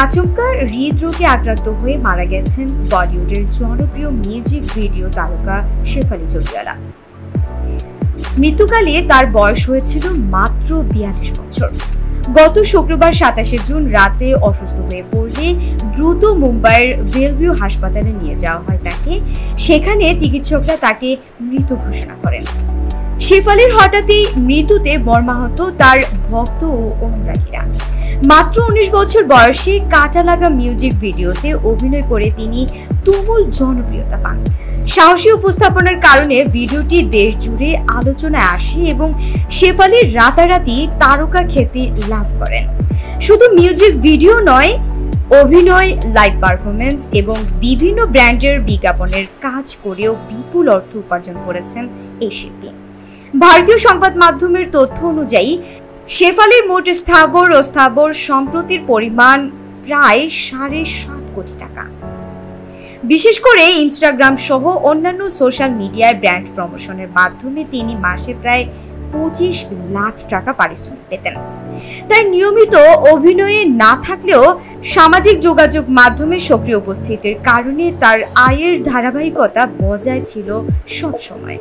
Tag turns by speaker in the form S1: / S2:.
S1: আচমকা হৃদরোগে আক্রান্ত হয়ে মারা গেছেন বলিউডের জনপ্রিয় মিউজিক ভিডিও তারকা শেফালি জরিওয়ালা। মৃত্যুকালে তার বয়স হয়েছিল মাত্র 42 বছর। গত শুক্রবার 27 জুন রাতে অসুস্থ হয়ে পড়লে দ্রুত মুম্বাইয়ের বেলভিউ হাসপাতালে নিয়ে যাওয়া হয় তাকে। সেখানে চিকিৎসকরা তাকে মৃত ঘোষণা করেন। শেফালির হঠাৎই মৃত্যুতে মর্মাহত তার ভক্ত ও অনুরাগীরা। মাত্র 19 বছর বয়সে কাটা লাগা মিউজিক ভিডিওতে অভিনয় করে তিনি তুমুল জনপ্রিয়তা পান। সাহসী উপস্থাপনার কারণে ভিডিওটি দেশ জুড়ে আলোচনায় আসে এবং শেফালি রাতারাতি তারকা খ্যাতি লাভ করেন। শুধু মিউজিক ভিডিও নয়, অভিনয়, লাইভ পারফরমেন্স এবং বিভিন্ন ব্র্যান্ডের বিজ্ঞাপনের কাজ করেও বিপুল অর্থ উপার্জন করেছেন এই শিল্পী। ভারতীয় সংবাদ মাধ্যমের তথ্য অনুযায়ী শেফালির মোট স্থাবর ও অস্থাবর সম্পত্তির পরিমাণ প্রায় 7.5 কোটি টাকা। বিশেষ করে ইনস্টাগ্রাম সহ অন্যান্য সোশ্যাল মিডিয়ায় ব্র্যান্ড প্রমোশনের মাধ্যমে তিনি মাসে প্রায় 25 লাখ টাকা পারিশ্রমিক পেতেন। তাই নিয়মিত অভিনয়ে না থাকলেও সামাজিক যোগাযোগ মাধ্যমে সক্রিয় উপস্থিতির কারণে তার আয়ের ধারাবাহিকতা বজায় ছিল সবসময়।